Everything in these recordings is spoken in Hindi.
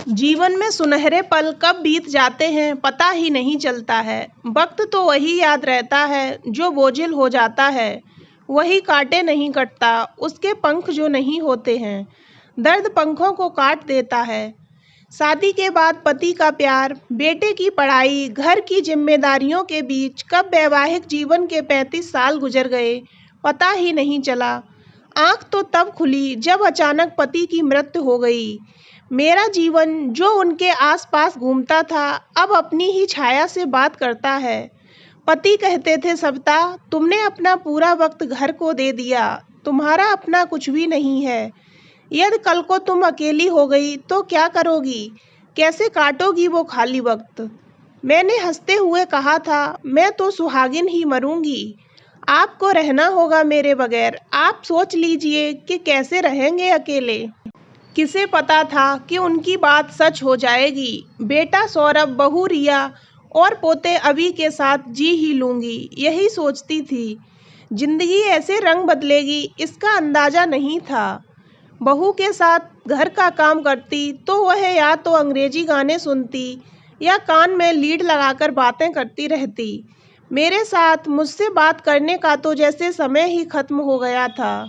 जीवन में सुनहरे पल कब बीत जाते हैं पता ही नहीं चलता है। वक्त तो वही याद रहता है जो बोझिल हो जाता है। वही काटे नहीं कटता उसके पंख जो नहीं होते हैं। दर्द पंखों को काट देता है। शादी के बाद पति का प्यार, बेटे की पढ़ाई, घर की जिम्मेदारियों के बीच कब वैवाहिक जीवन के 35 साल गुजर गए पता ही नहीं चला। आंख तो तब खुली जब अचानक पति की मृत्यु हो गई। मेरा जीवन जो उनके आसपास घूमता था अब अपनी ही छाया से बात करता है। पति कहते थे, सविता तुमने अपना पूरा वक्त घर को दे दिया, तुम्हारा अपना कुछ भी नहीं है। यदि कल को तुम अकेली हो गई तो क्या करोगी, कैसे काटोगी वो खाली वक्त। मैंने हंसते हुए कहा था, मैं तो सुहागिन ही मरूंगी, आपको रहना होगा मेरे बगैर। आप सोच लीजिए कि कैसे रहेंगे अकेले। किसे पता था कि उनकी बात सच हो जाएगी। बेटा सौरभ, बहू रिया और पोते अभी के साथ जी ही लूंगी, यही सोचती थी। जिंदगी ऐसे रंग बदलेगी इसका अंदाजा नहीं था। बहू के साथ घर का काम करती तो वह या तो अंग्रेजी गाने सुनती या कान में लीड लगाकर बातें करती रहती। मेरे साथ मुझसे बात करने का तो जैसे समय ही खत्म हो गया था।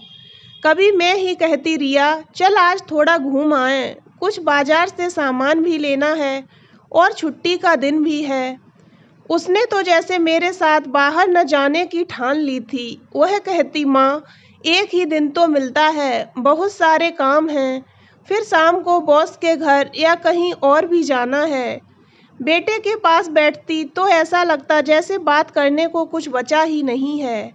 कभी मैं ही कहती, रिया चल आज थोड़ा घूम आए, कुछ बाजार से सामान भी लेना है और छुट्टी का दिन भी है। उसने तो जैसे मेरे साथ बाहर न जाने की ठान ली थी। वह कहती, माँ एक ही दिन तो मिलता है, बहुत सारे काम हैं, फिर शाम को बॉस के घर या कहीं और भी जाना है। बेटे के पास बैठती तो ऐसा लगता जैसे बात करने को कुछ बचा ही नहीं है।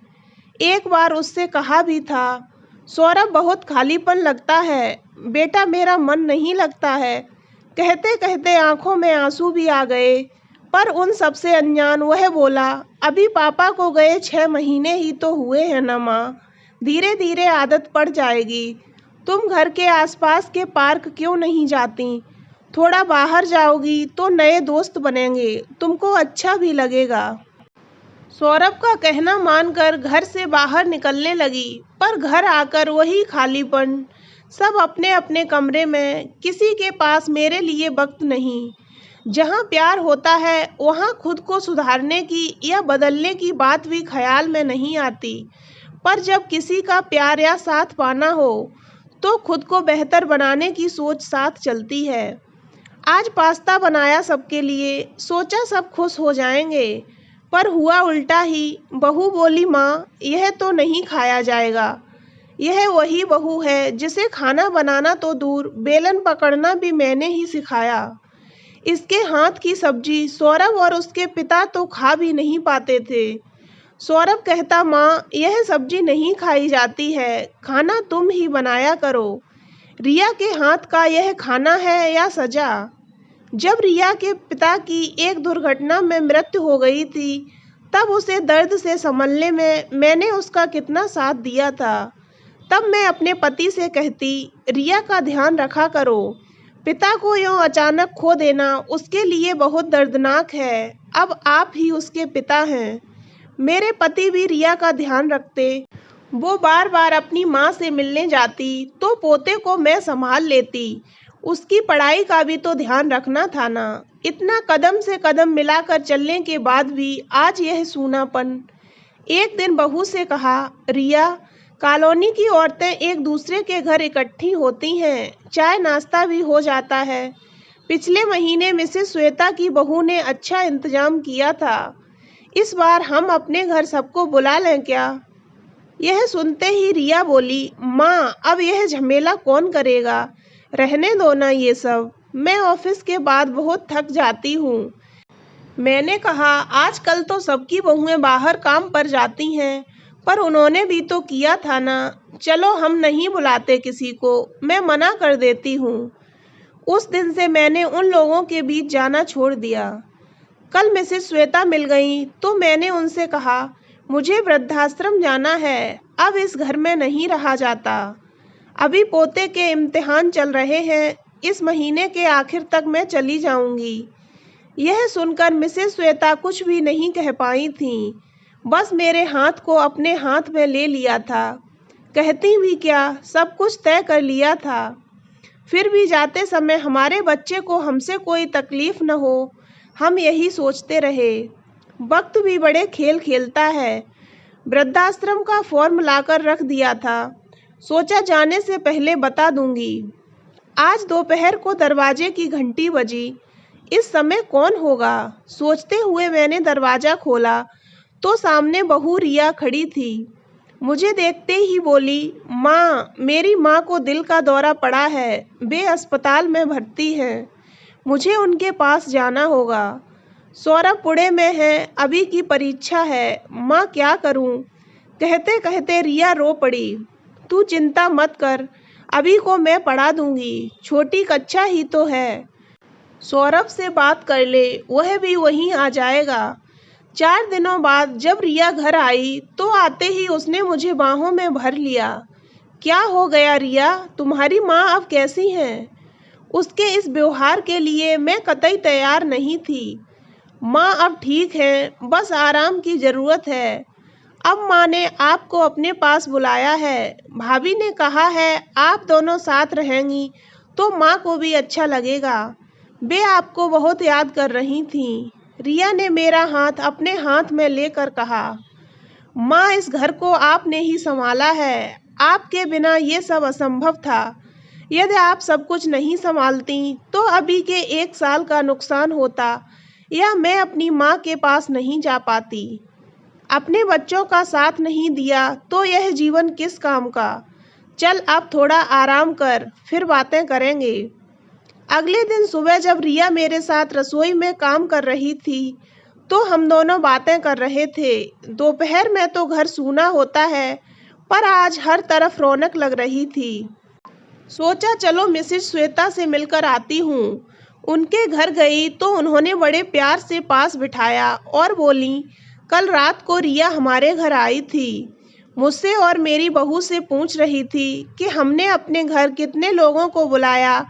एक बार उससे कहा भी था, सौरभ बहुत खालीपन लगता है, बेटा मेरा मन नहीं लगता है। कहते कहते आंखों में आंसू भी आ गए। पर उन सबसे अनजान वह बोला, अभी पापा को गए 6 महीने ही तो हुए हैं ना माँ, धीरे धीरे आदत पड़ जाएगी। तुम घर के आसपास के पार्क क्यों नहीं जाती, थोड़ा बाहर जाओगी तो नए दोस्त बनेंगे, तुमको अच्छा भी लगेगा। सौरभ का कहना मानकर घर से बाहर निकलने लगी, पर घर आकर वही खालीपन। सब अपने अपने कमरे में, किसी के पास मेरे लिए वक्त नहीं। जहाँ प्यार होता है वहाँ खुद को सुधारने की या बदलने की बात भी ख्याल में नहीं आती। पर जब किसी का प्यार या साथ पाना हो तो खुद को बेहतर बनाने की सोच साथ चलती है। आज पास्ता बनाया सबके लिए, सोचा सब खुश हो जाएंगे, पर हुआ उल्टा ही। बहू बोली, माँ यह तो नहीं खाया जाएगा। यह वही बहू है जिसे खाना बनाना तो दूर, बेलन पकड़ना भी मैंने ही सिखाया। इसके हाथ की सब्जी सौरभ और उसके पिता तो खा भी नहीं पाते थे। सौरभ कहता, माँ यह सब्जी नहीं खाई जाती है, खाना तुम ही बनाया करो। रिया के हाथ का यह खाना है या सजा। जब रिया के पिता की एक दुर्घटना में मृत्यु हो गई थी तब उसे दर्द से संभलने में मैंने उसका कितना साथ दिया था। तब मैं अपने पति से कहती, रिया का ध्यान रखा करो, पिता को यूं अचानक खो देना उसके लिए बहुत दर्दनाक है। अब आप ही उसके पिता हैं। मेरे पति भी रिया का ध्यान रखते। वो बार बार अपनी माँ से मिलने जाती तो पोते को मैं संभाल लेती। उसकी पढ़ाई का भी तो ध्यान रखना था ना। इतना कदम से कदम मिलाकर चलने के बाद भी आज यह सूनापन। एक दिन बहू से कहा, रिया कॉलोनी की औरतें एक दूसरे के घर इकट्ठी होती हैं, चाय नाश्ता भी हो जाता है। पिछले महीने मिसेस श्वेता की बहू ने अच्छा इंतजाम किया था, इस बार हम अपने घर सबको बुला लें क्या। यह सुनते ही रिया बोली, माँ अब यह झमेला कौन करेगा, रहने दो ना ये सब, मैं ऑफिस के बाद बहुत थक जाती हूँ। मैंने कहा, आजकल तो सबकी बहुएं बाहर काम पर जाती हैं, पर उन्होंने भी तो किया था ना। चलो हम नहीं बुलाते किसी को, मैं मना कर देती हूँ। उस दिन से मैंने उन लोगों के बीच जाना छोड़ दिया। कल मिसेस श्वेता मिल गई तो मैंने उनसे कहा, मुझे वृद्धाश्रम जाना है, अब इस घर में नहीं रहा जाता। अभी पोते के इम्तिहान चल रहे हैं, इस महीने के आखिर तक मैं चली जाऊंगी। यह सुनकर मिसेस श्वेता कुछ भी नहीं कह पाई थीं, बस मेरे हाथ को अपने हाथ में ले लिया था। कहती भी क्या, सब कुछ तय कर लिया था। फिर भी जाते समय हमारे बच्चे को हमसे कोई तकलीफ न हो, हम यही सोचते रहे। वक्त भी बड़े खेल खेलता है। वृद्धाश्रम का फॉर्म लाकर रख दिया था, सोचा जाने से पहले बता दूंगी। आज दोपहर को दरवाजे की घंटी बजी। इस समय कौन होगा, सोचते हुए मैंने दरवाज़ा खोला तो सामने बहू रिया खड़ी थी। मुझे देखते ही बोली, माँ, मेरी माँ को दिल का दौरा पड़ा है, वे अस्पताल में भर्ती हैं, मुझे उनके पास जाना होगा। सौरभ पुणे में है, अभी की परीक्षा है, माँ क्या करूँ। कहते कहते रिया रो पड़ी। तू चिंता मत कर, अभी को मैं पढ़ा दूंगी, छोटी कक्षा ही तो है। सौरभ से बात कर ले, वह भी वहीं आ जाएगा। 4 दिनों बाद जब रिया घर आई तो आते ही उसने मुझे बाहों में भर लिया। क्या हो गया रिया, तुम्हारी माँ अब कैसी हैं? उसके इस व्यवहार के लिए मैं कतई तैयार नहीं थी। माँ अब ठीक हैं, बस आराम की ज़रूरत है। अब माँ ने आपको अपने पास बुलाया है। भाभी ने कहा है आप दोनों साथ रहेंगी तो माँ को भी अच्छा लगेगा। वे आपको बहुत याद कर रही थीं। रिया ने मेरा हाथ अपने हाथ में लेकर कहा, माँ, इस घर को आपने ही संभाला है, आपके बिना ये सब असंभव था। यदि आप सब कुछ नहीं संभालती तो अभी के 1 साल का नुकसान होता या मैं अपनी माँ के पास नहीं जा पाती। अपने बच्चों का साथ नहीं दिया तो यह जीवन किस काम का। चल अब थोड़ा आराम कर, फिर बातें करेंगे। अगले दिन सुबह जब रिया मेरे साथ रसोई में काम कर रही थी तो हम दोनों बातें कर रहे थे। दोपहर में तो घर सूना होता है, पर आज हर तरफ रौनक लग रही थी। सोचा चलो मिसेस श्वेता से मिलकर आती हूँ। उनके घर गई तो उन्होंने बड़े प्यार से पास बिठाया और बोली, कल रात को रिया हमारे घर आई थी। मुझसे और मेरी बहू से पूछ रही थी कि हमने अपने घर कितने लोगों को बुलाया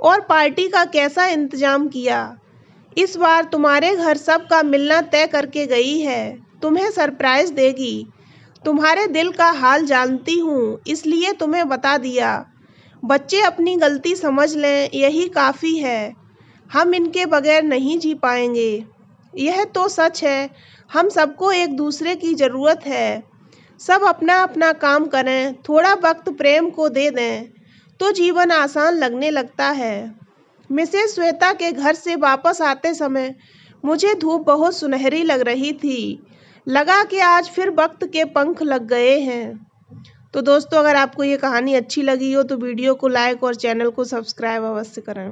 और पार्टी का कैसा इंतजाम किया। इस बार तुम्हारे घर सबका मिलना तय करके गई है, तुम्हें सरप्राइज़ देगी। तुम्हारे दिल का हाल जानती हूँ, इसलिए तुम्हें बता दिया। बच्चे अपनी गलती समझ लें, यही काफ़ी है। हम इनके बगैर नहीं जी पाएंगे। यह तो सच है, हम सबको एक दूसरे की ज़रूरत है। सब अपना अपना काम करें, थोड़ा वक्त प्रेम को दे दें तो जीवन आसान लगने लगता है। मिसेस श्वेता के घर से वापस आते समय मुझे धूप बहुत सुनहरी लग रही थी। लगा कि आज फिर वक्त के पंख लग गए हैं। तो दोस्तों, अगर आपको ये कहानी अच्छी लगी हो तो वीडियो को लाइक और चैनल को सब्सक्राइब अवश्य करें।